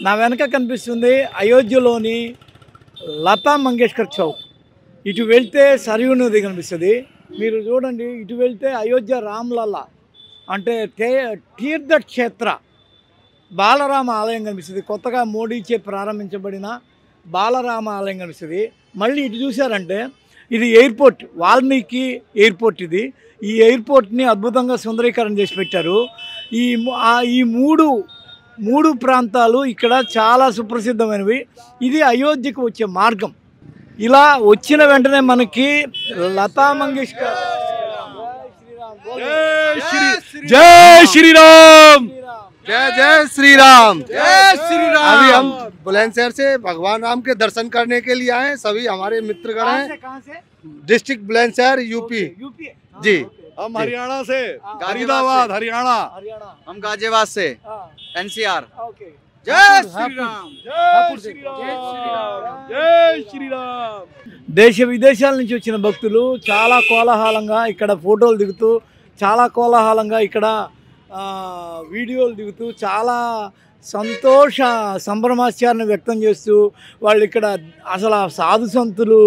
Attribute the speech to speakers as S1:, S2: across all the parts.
S1: నా వెనక కనిపిస్తుంది అయోధ్యలోని లతా మంగేష్కర్ చౌక్. ఇటు వెళ్తే సరియు నది కనిపిస్తుంది. మీరు చూడండి, ఇటు వెళ్తే అయోధ్య రామ్లల్లా అంటే తీర్థక్షేత్ర బాలరామ ఆలయం కనిపిస్తుంది. కొత్తగా మోడీచే ప్రారంభించబడిన బాలరామ ఆలయం కనిపిస్తుంది. మళ్ళీ ఇటు చూసారంటే ఇది ఎయిర్పోర్ట్, వాల్మీకి ఎయిర్పోర్ట్. ఈ ఎయిర్పోర్ట్ని అద్భుతంగా సుందరీకరణ చేసి పెట్టారు. ఈ మూడు ప్రాంతాలు ఇక్కడ చాలా సుప్రసిద్ధమైనవి. ఇది అయోధ్యకు వచ్చే మార్గం. ఇలా వచ్చిన వెంటనే మనకి లతా మంగేష్కర్
S2: जय श्री राम, जय जय श्री राम,
S3: जय श्री राम।
S2: अभी हम बुलंदशहर से भगवान राम के दर्शन करने के लिए आए हैं। सभी हमारे मित्रगण हैं।
S1: कहाँ से?
S2: डिस्ट्रिक्ट बुलंदशहर यूपी जी।
S3: हम हरियाणा से, फरीदाबाद हरियाणा।
S1: हरियाणा।
S4: हम गाजियाबाद से, NCR।
S1: ओके।
S3: जय श्री राम, जय श्री राम, जय श्री राम।
S1: దేశ విదేశాల నుంచి వచ్చిన భక్తులు చాలా కోలాహలంగా ఇక్కడ ఫోటోలు దిగుతూ, చాలా కోలాహలంగా ఇక్కడ వీడియోలు దిగుతూ, చాలా సంభ్రమాశ్చర్యాన్ని వ్యక్తం చేస్తూ వాళ్ళు ఇక్కడ అసలు సాధు సంతులు,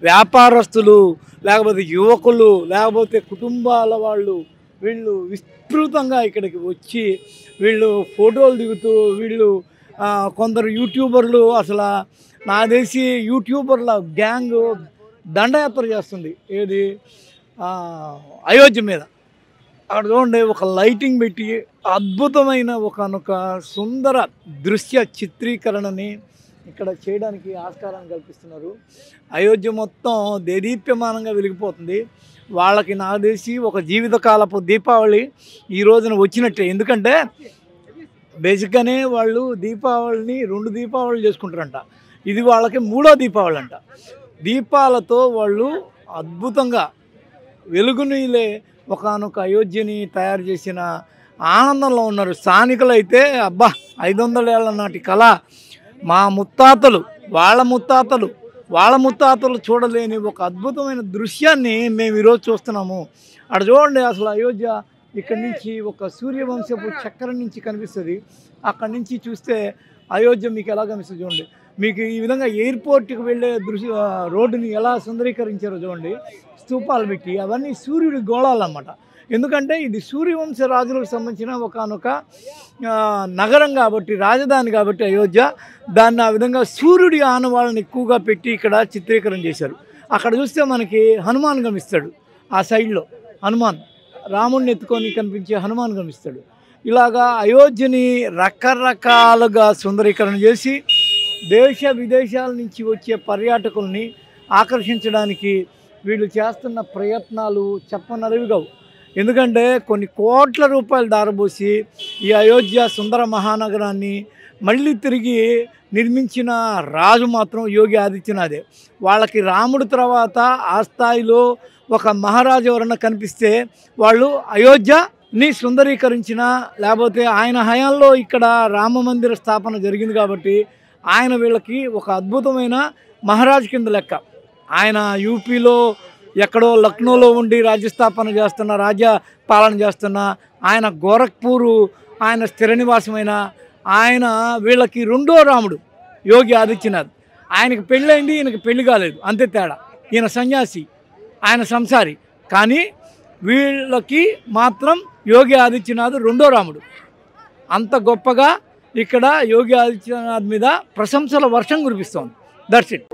S1: వ్యాపారస్తులు, లేకపోతే యువకులు, లేకపోతే కుటుంబాల వాళ్ళు వీళ్ళు విస్తృతంగా ఇక్కడికి వచ్చి వీళ్ళు ఫోటోలు దిగుతూ, వీళ్ళు కొందరు యూట్యూబర్లు, అసలు నా తెలిసి యూట్యూబర్ల గ్యాంగ్ దండయాత్ర చేస్తుంది ఏది అయోధ్య మీద. అక్కడ చూడండి, ఒక లైటింగ్ పెట్టి అద్భుతమైన ఒకనొక సుందర దృశ్య చిత్రీకరణని ఇక్కడ చేయడానికి ఆస్కారాన్ని కల్పిస్తున్నారు. అయోధ్య మొత్తం దేదీప్యమానంగా వెలిగిపోతుంది. వాళ్ళకి నాకు తెలిసి ఒక జీవితకాలపు దీపావళి ఈ రోజున వచ్చినట్టే. ఎందుకంటే బేసిక్గానే వాళ్ళు దీపావళిని 2 దీపావళి చేసుకుంటారంట. ఇది వాళ్ళకి 3వ దీపావళి అంట. దీపాలతో వాళ్ళు అద్భుతంగా వెలుగునీలే ఒకనొక అయోధ్యని తయారు చేసిన ఆనందంలో ఉన్నారు. స్థానికులు అయితే అబ్బా 500 ఏళ్ల నాటి కళ, మా ముత్తాతలు వాళ్ళ ముత్తాతలు చూడలేని ఒక అద్భుతమైన దృశ్యాన్ని మేము ఈరోజు చూస్తున్నాము. అక్కడ చూడండి, అసలు అయోధ్య ఇక్కడి నుంచి ఒక సూర్యవంశపు చక్రం నుంచి కనిపిస్తుంది. అక్కడి నుంచి చూస్తే అయోధ్య మీకు ఎలా కనిపిస్తుంది చూడండి. మీకు ఈ విధంగా ఎయిర్పోర్ట్కి వెళ్ళే రోడ్డుని ఎలా సుందరీకరించారో చూడండి. స్తూపాలు పెట్టి అవన్నీ సూర్యుడి గోళాలు అన్నమాట. ఎందుకంటే ఇది సూర్యవంశ రాజులకు సంబంధించిన ఒకనొక నగరం కాబట్టి, రాజధాని కాబట్టి అయోధ్య, దాన్ని ఆ విధంగా సూర్యుడి ఆనవాళ్ళని ఎక్కువగా పెట్టి ఇక్కడ చిత్రీకరణ చేశారు. అక్కడ చూస్తే మనకి హనుమాన్ కనిపిస్తాడు. ఆ సైడ్లో హనుమాన్, రాముడిని ఎత్తుకొని కనిపించే హనుమాన్ కనిపిస్తాడు. ఇలాగా అయోధ్యని రకరకాలుగా సుందరీకరణ చేసి దేశ విదేశాల నుంచి వచ్చే పర్యాటకుల్ని ఆకర్షించడానికి వీళ్ళు చేస్తున్న ప్రయత్నాలు చెప్పనలవిగావు. ఎందుకంటే కొన్ని కోట్ల రూపాయలు దారబోసి ఈ అయోధ్య సుందర మహానగరాన్ని మళ్ళీ తిరిగి నిర్మించిన రాజు మాత్రం యోగి ఆదిత్యనాథే. వాళ్ళకి రాముడి తర్వాత ఆ స్థాయిలో ఒక మహారాజు ఎవరన్నా కనిపిస్తే వాళ్ళు అయోధ్యని సుందరీకరించిన, లేకపోతే ఆయన హయాంలో ఇక్కడ రామ మందిర స్థాపన జరిగింది కాబట్టి ఆయన వీళ్ళకి ఒక అద్భుతమైన మహారాజు కింద లెక్క. ఆయన యూపీలో ఎక్కడో లక్నోలో ఉండి రాజ్యస్థాపన చేస్తున్న, రాజ్య పాలన చేస్తున్న ఆయన, గోరఖ్పూరు ఆయన స్థిర నివాసమైన ఆయన వీళ్ళకి 2వ రాముడు యోగి ఆదిత్యనాథ్. ఆయనకి పెళ్ళైంది, ఈయనకి పెళ్లి కాలేదు, అంతే తేడా. ఈయన సన్యాసి, ఆయన సంసారి. కానీ వీళ్ళకి మాత్రం యోగి ఆదిత్యనాథ్ 2వ రాముడు. అంత గొప్పగా ఇక్కడ యోగి ఆదిత్యనాథ్ మీద ప్రశంసల వర్షం కురిపిస్తోంది. That's it.